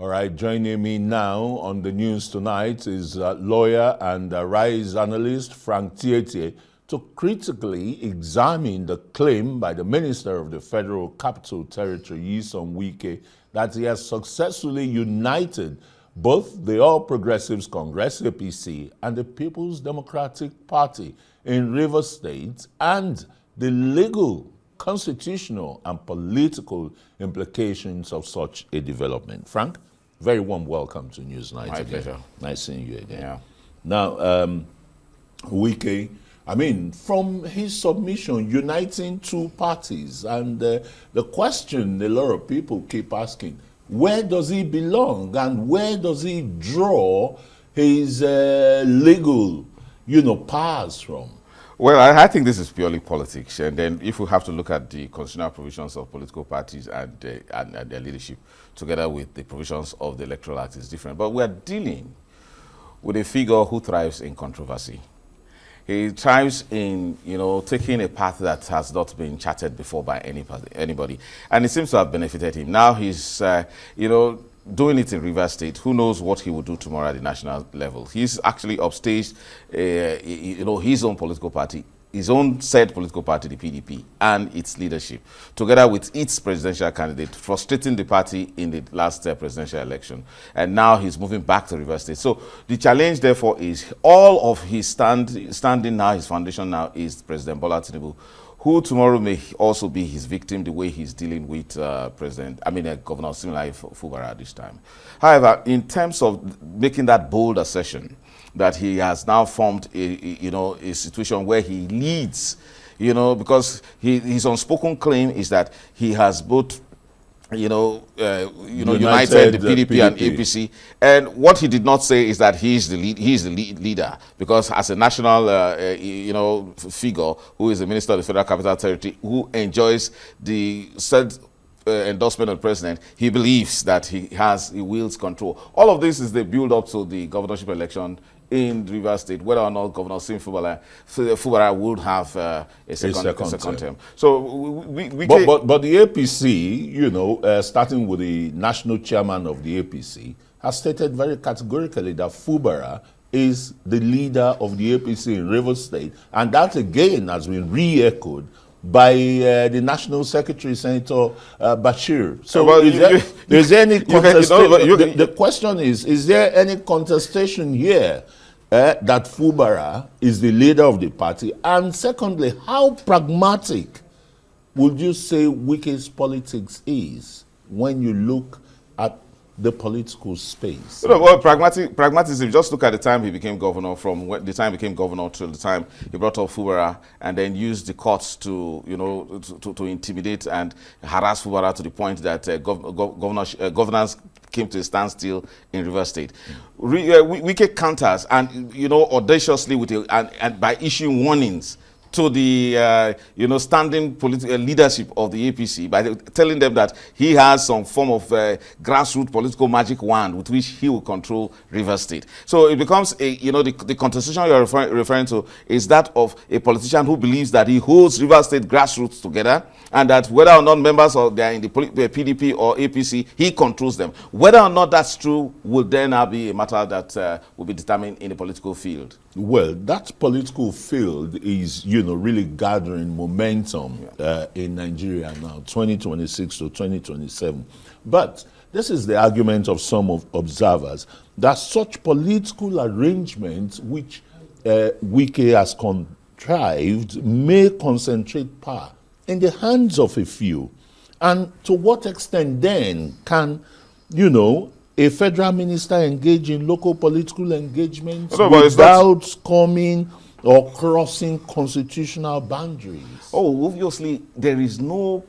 All right, joining me now on the news tonight is lawyer and rise analyst Frank Tietie to critically examine the claim by the Minister of the Federal Capital Territory, Wike, that he has successfully united both the All Progressives Congress, APC, and the People's Democratic Party in Rivers State, and the legal, constitutional, and political implications of such a development. Frank, very warm welcome to Newsnight. My pleasure. Nice seeing you again. Yeah. Now, Wike, I mean, from his submission, uniting two parties, and the question a lot of people keep asking, where does he belong and where does he draw his legal, powers from? Well, I think this is purely politics, and then if we have to look at the constitutional provisions of political parties and their leadership, together with the provisions of the Electoral Act, is different. But we are dealing with a figure who thrives in controversy. He thrives in, taking a path that has not been charted before by anybody, and it seems to have benefited him. Now he's, doing it in Rivers State. Who knows what he will do tomorrow at the national level? He's actually upstaged, his own political party, his own said political party, the PDP, and its leadership, together with its presidential candidate, frustrating the party in the last presidential election. And now he's moving back to Rivers State. So the challenge, therefore, is all of his standing now, his foundation now, is President Bola Tinubu, who tomorrow may also be his victim, the way he's dealing with Governor Similai Fubara this time. However, in terms of making that bold assertion that he has now formed a situation where he leads, because his unspoken claim is that he has both united the PDP and APC, and what he did not say is that he is the leader, because as a national figure who is the Minister of the Federal Capital Territory, who enjoys the said endorsement of the president, he believes that he wields control. All of this is the build up to the governorship election in Rivers State, whether or not Governor Sim Fubara would have a second term. So but the APC, starting with the national chairman of the APC, has stated very categorically that Fubara is the leader of the APC in Rivers State, and that again has been re-echoed by the National Secretary, Senator Bashir. So is there any contestation? The question is there any contestation here that Fubara is the leader of the party? And secondly, how pragmatic would you say Wike's politics is when you look at the political space? Well, pragmatism, just look at the time he became governor, from the time he became governor to the time he brought up Fubara and then used the courts to intimidate and harass Fubara to the point that governors came to a standstill in Rivers State. Wike counters and audaciously and by issuing warnings to the standing political leadership of the APC by telling them that he has some form of grassroots political magic wand with which he will control Rivers State. So it becomes the contestation you're referring to is that of a politician who believes that he holds Rivers State grassroots together, and that whether or not members they are in the PDP or APC, he controls them. Whether or not that's true will then be a matter that will be determined in the political field. Well, that political field is, really gathering momentum in Nigeria now, 2026 to 2027. But this is the argument of some observers, that such political arrangements which Wike has contrived may concentrate power in the hands of a few. And to what extent then can, a federal minister engage in local political engagements without coming or crossing constitutional boundaries? Oh, obviously, there is no,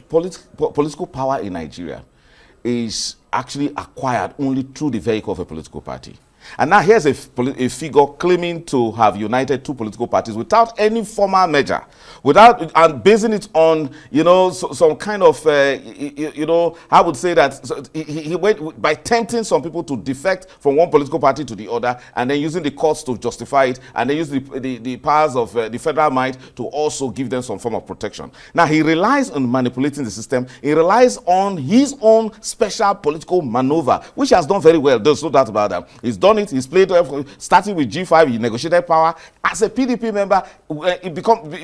political power in Nigeria is actually acquired only through the vehicle of a political party. And now here's a figure claiming to have united two political parties without any formal measure, without and basing it on, you know, some kind of, you know, I would say that he went by tempting some people to defect from one political party to the other, and then using the courts to justify it, and then use the powers of the federal might to also give them some form of protection. Now he relies on manipulating the system. He relies on his own special political maneuver, which he has done very well. There's no doubt about that. He's done it. He's played, starting with G5, he negotiated power. As a PDP member,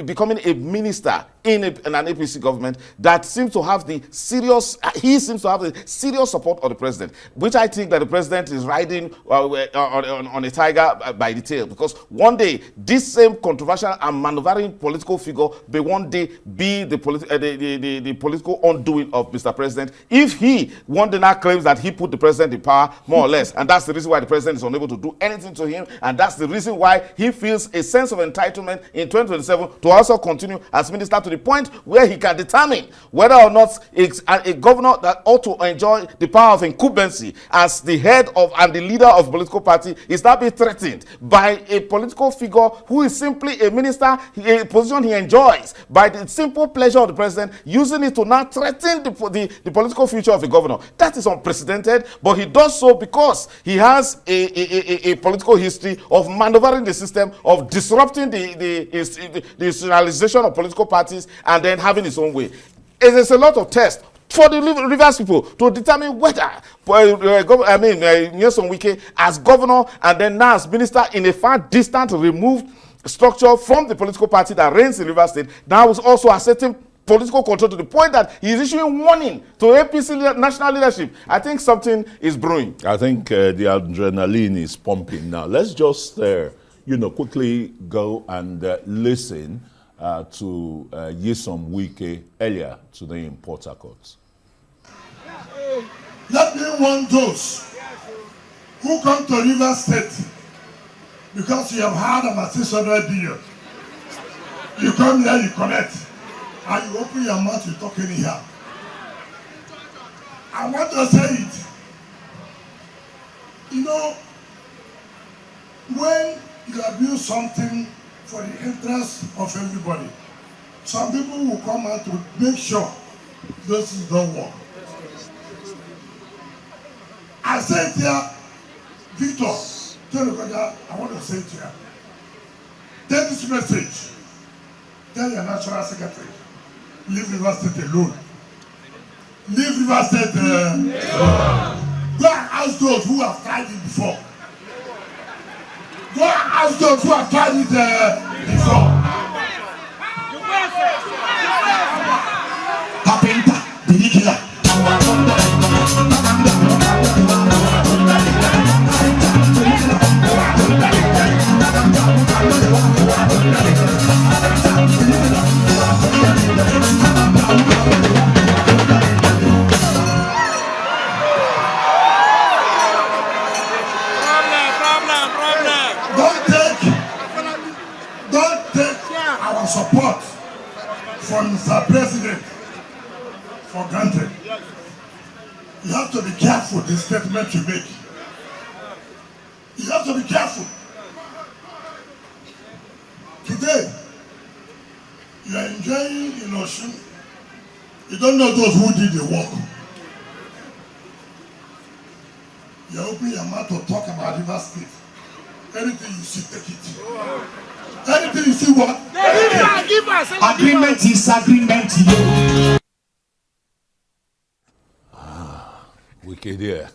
becoming a minister in an APC government that seems to have the serious, he seems to have the serious support of the president, which I think that the president is riding on a tiger by the tail, because one day this same controversial and maneuvering political figure may one day be the political undoing of Mr. President, if he one day now claims that he put the president in power, more or less, and that's the reason why the president is unable to do anything to him, and that's the reason why he feels a sense of entitlement in 2027 to also continue as minister, to the point where he can determine whether or not a governor that ought to enjoy the power of incumbency as the head of and the leader of a political party is now being threatened by a political figure who is simply a minister, a position he enjoys, by the simple pleasure of the president, using it to now threaten the political future of a governor. That is unprecedented, but he does so because he has a political history of maneuvering the system, of disrupting the institutionalization of political parties, and then having his own way. It is a lot of tests for the Rivers people to determine whether Nyesom Wike as governor and then now as minister in a far distant, removed structure from the political party that reigns in Rivers State, now is also asserting political control to the point that he is issuing warning to APC national leadership. I think something is brewing. I think the adrenaline is pumping now. Let's just, quickly go and listen to Nyesom Wike earlier today in Port Harcourt. Let me warn those who come to Rivers State because you have heard about 600 billion. You come here, you collect, and you open your mouth, you talk anyhow. I want to say it. You know, when you abuse something for the interest of everybody, some people will come out to make sure those things don't work. I said here, Victor, I want to say to you, take this message, tell your national secretary, leave Rivers State alone. Leave Rivers State alone. Go and ask those who have tried it before. Go and ask those who have tried it before. Kapenta, the killer. Don't take our support from Mr. President for granted. You have to be careful the statement you make. You have to be careful. Today, you are enjoying in Osun. You don't know those who did the work. You open your mouth to talk about Rivers State. Anything you see, take it. Anything you see, what? Agreement is agreement. Wicked, yeah.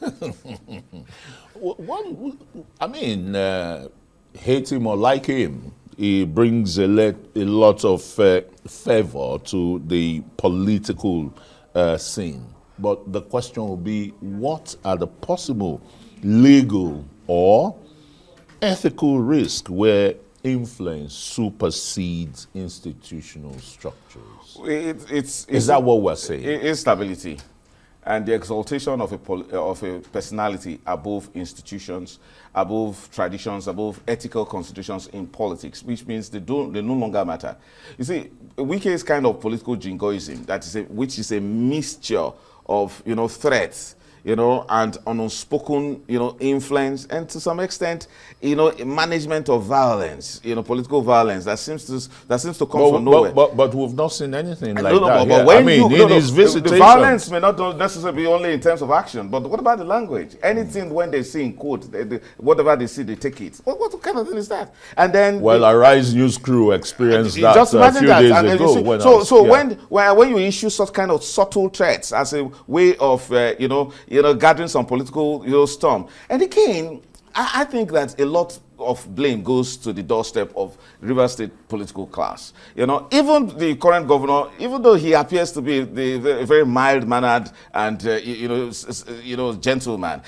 Hate him or like him, he brings a lot of favor to the political scene. But the question will be, what are the possible legal or ethical risks where influence supersedes institutional structures? Is that what we're saying? Instability and the exaltation of a personality above institutions, above traditions, above ethical constitutions in politics, which means they no longer matter. You see, Wike's kind of political jingoism, which is a mixture of threats, and an unspoken, influence, and to some extent, management of violence, political violence that seems to come from nowhere. But we've not seen anything like that. But when in his visitation, the violence may not necessarily be only in terms of action, but what about the language? Anything when they see in quote, whatever they see, they take it. What kind of thing is that? And then, Arise News crew experienced that just a few days and ago. When you issue such kind of subtle threats as a way of gathering some political storm, and again, I think that a lot of blame goes to the doorstep of Rivers State political class. Even the current governor, even though he appears to be the very mild-mannered and gentleman,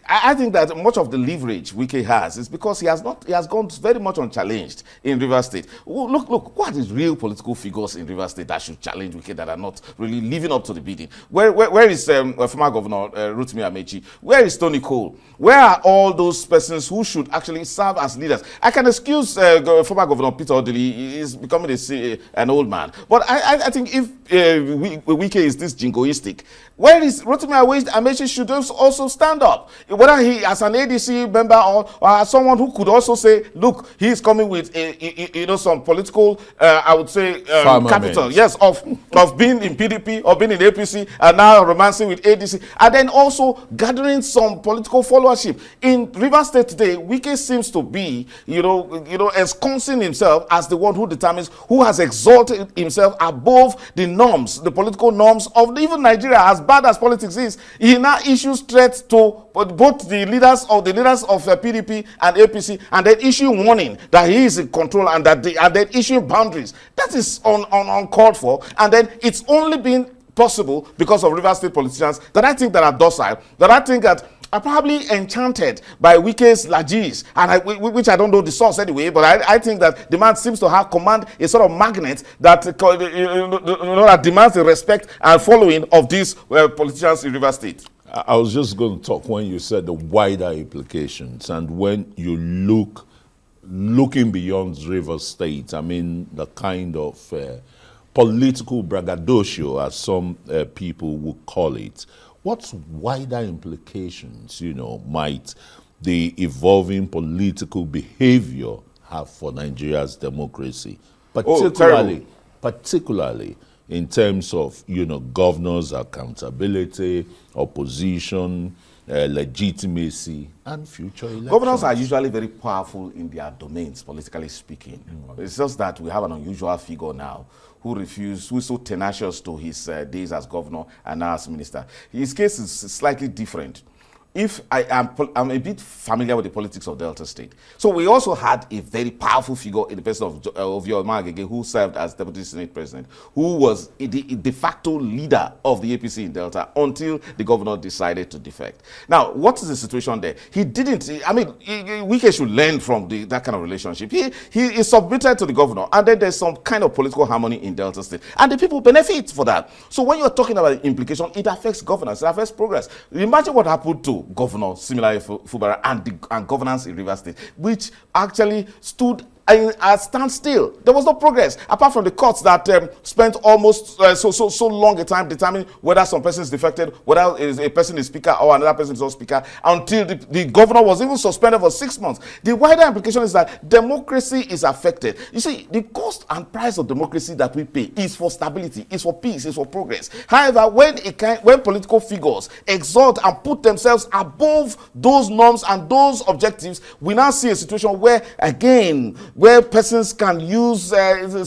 I think that much of the leverage Wike has is because he has gone very much unchallenged in Rivers State. Look, what is real political figures in Rivers State that should challenge Wike that are not really living up to the bidding? Where is former governor Rotimi Amechi? Where is Tony Cole? Where are all those persons who should actually serve as leaders? I can excuse former Governor Peter Odili. He is becoming an old man. But I think if Wike is this jingoistic, where is Rotimi Amechi should also stand up? Whether he as an ADC member or as someone who could also say, look, he is coming with some political, I would say, capital. Yes, of being in PDP or being in APC and now romancing with ADC. And then also gathering some political followership. In Rivers State today, Wike seems to be, ensconcing himself as the one who determines, who has exalted himself above the norms, the political norms of even Nigeria. As bad as politics is, he now issues threats to both the leaders of PDP and APC, and then issue warning that he is in control and then issue boundaries. That is uncalled for, and then it's only been possible because of Rivers State politicians that I think that are docile, that I think that are probably enchanted by Wike's largesse, and which I don't know the source anyway, but I think that the man seems to have command a sort of magnet that that demands the respect and following of these politicians in Rivers State. I was just going to talk when you said the wider implications, and when you looking beyond Rivers State, I mean the kind of political braggadocio, as some people would call it. What wider implications, might the evolving political behavior have for Nigeria's democracy, particularly in terms of governors' accountability, opposition, legitimacy, and future elections? Governors are usually very powerful in their domains, politically speaking. It's just that we have an unusual figure now who is so tenacious to his days as governor and now as minister. His case is slightly different. I'm a bit familiar with the politics of Delta State. So we also had a very powerful figure in the person of Yoma Agege, who served as Deputy Senate President, who was the de facto leader of the APC in Delta until the governor decided to defect. Now, what is the situation there? Wike should learn from that kind of relationship. He is submitted to the governor, and then there's some kind of political harmony in Delta State, and the people benefit for that. So when you're talking about the implication, it affects governance, it affects progress. Imagine what happened to Governor similarly Fubara and governance in Rivers State, which actually stood at standstill. There was no progress apart from the courts that spent almost so long a time determining whether some person is defected, whether a person is speaker or another person is not speaker, until the governor was even suspended for 6 months. The wider implication is that democracy is affected. You see, the cost and price of democracy that we pay is for stability, is for peace, is for progress. However, when political figures exalt and put themselves above those norms and those objectives, we now see a situation where, again, where persons can use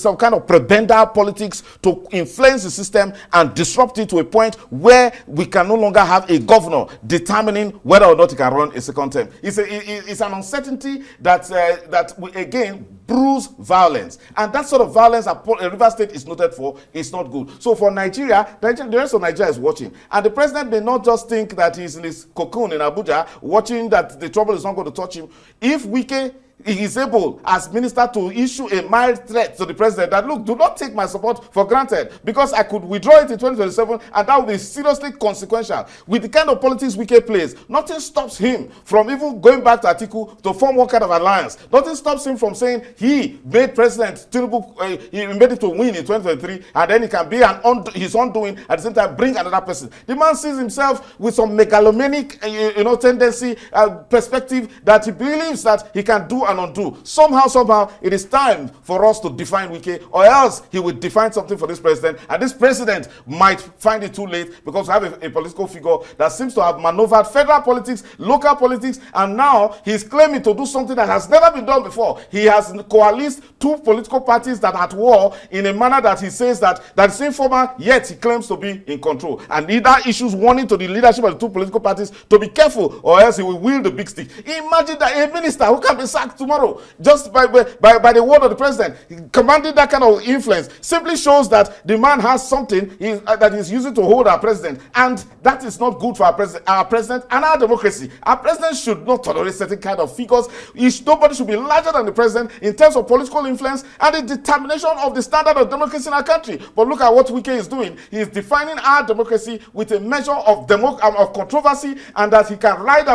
some kind of prebendal politics to influence the system and disrupt it to a point where we can no longer have a governor determining whether or not he can run a second term. It's an uncertainty that we, again, brews violence. And that sort of violence that Rivers State is noted for is not good. So for Nigeria, the rest of Nigeria is watching. And the president may not just think that he's in his cocoon in Abuja, watching that the trouble is not going to touch him. If Wike he is able, as minister, to issue a mild threat to the president that, look, do not take my support for granted, because I could withdraw it in 2027 and that would be seriously consequential. With the kind of politics Wike plays, nothing stops him from even going back to Atiku to form one kind of alliance. Nothing stops him from saying he made President Tinubu, he made it to win in 2023, and then he can be his undoing, at the same time bring another person. The man sees himself with some megalomaniac tendency, perspective, that he believes that he can do and undo. Somehow, it is time for us to define Wike, or else he will define something for this president, and this president might find it too late, because we have a political figure that seems to have maneuvered federal politics, local politics, and now he's claiming to do something that has never been done before. He has coalesced two political parties that are at war in a manner that he says that is informal, yet he claims to be in control. And either issues warning to the leadership of the two political parties to be careful, or else he will wield the big stick. Imagine that a minister who can be sacked tomorrow just by the word of the president, commanding that kind of influence, simply shows that the man has something that he's using to hold our president, and that is not good for our president and our democracy. Our president should not tolerate certain kind of figures. Nobody should be larger than the president in terms of political influence and the determination of the standard of democracy in our country. But look at what Wike is doing. He is defining our democracy with a measure of controversy, and that he can ride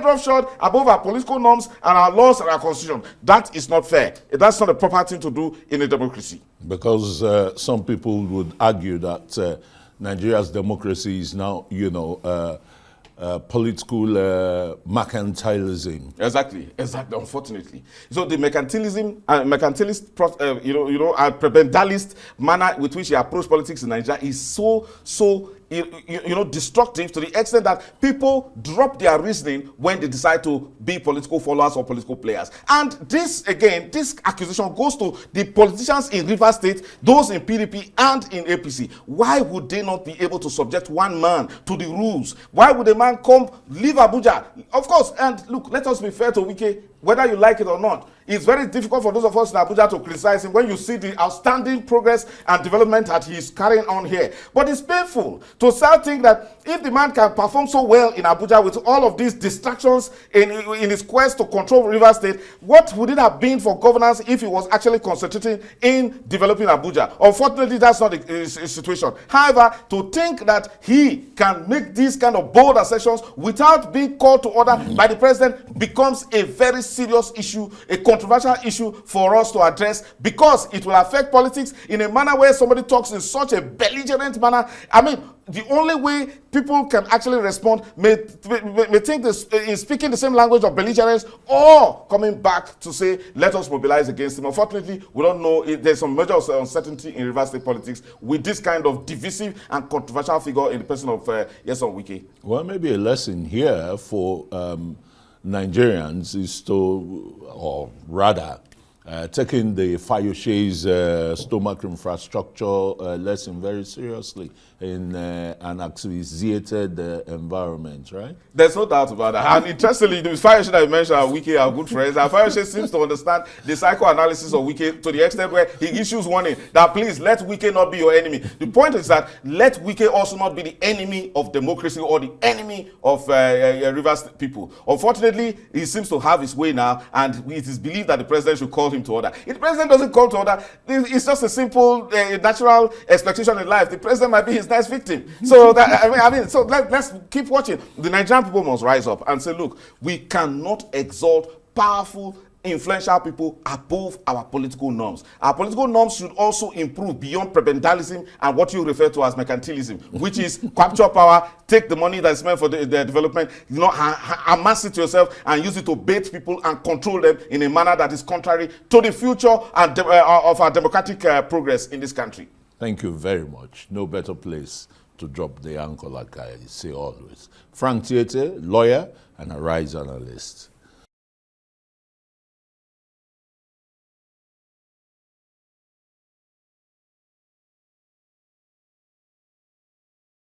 roughshod above our political norms and our laws and our constitution. That is not fair. That's not a proper thing to do in a democracy. Because some people would argue that Nigeria's democracy is now, political mercantilism. Exactly, unfortunately. So the mercantilism and mercantilist, and prebentalist manner with which he approached politics in Nigeria is so destructive, to the extent that people drop their reasoning when they decide to be political followers or political players. And this accusation goes to the politicians in Rivers State, those in PDP and in APC. Why would they not be able to subject one man to the rules? Why would a man come, leave Abuja? Of course, and look, let us be fair to Wike, whether you like it or not. It's very difficult for those of us in Abuja to criticize him when you see the outstanding progress and development that he's carrying on here. But it's painful to start thinking that if the man can perform so well in Abuja with all of these distractions in his quest to control Rivers State, what would it have been for governance if he was actually concentrating in developing Abuja? Unfortunately, that's not the situation. However, to think that he can make these kind of bold assertions without being called to order by the president becomes a very serious issue, a controversial issue for us to address, because it will affect politics in a manner where somebody talks in such a belligerent manner. I mean, the only way people can actually respond may think this is speaking the same language of belligerence, or coming back to say, let us mobilize against him. Unfortunately, we don't know if there's some measure of uncertainty in Rivers State politics with this kind of divisive and controversial figure in the person of Nyesom Wike. Well, maybe a lesson here for Nigerians is to, or rather, taking the Fayoshe's stomach infrastructure lesson very seriously in an asphyxiated environment, right? There's no doubt about that. And interestingly, the Fayoshe that you mentioned, Wike are good friends. And Fayoshe seems to understand the psychoanalysis of Wike to the extent where he issues warning that please let Wike not be your enemy. The point is that let Wike also not be the enemy of democracy or the enemy of Rivers people. Unfortunately, he seems to have his way now, and it is believed that the president should call him to order. If the president doesn't call to order, it's just a simple natural expectation in life. The president might be his next victim. So that, so let's keep watching. The Nigerian people must rise up and say, look, we cannot exalt powerful, influential people above our political norms. Our political norms should also improve beyond prebendalism and what you refer to as mercantilism, which is capture power, take the money that's meant for the development, amass it to yourself and use it to bait people and control them in a manner that is contrary to the future and of our democratic progress in this country. Thank you very much. No better place to drop the anchor, like I say always. Frank Tietie, lawyer and a Rise analyst.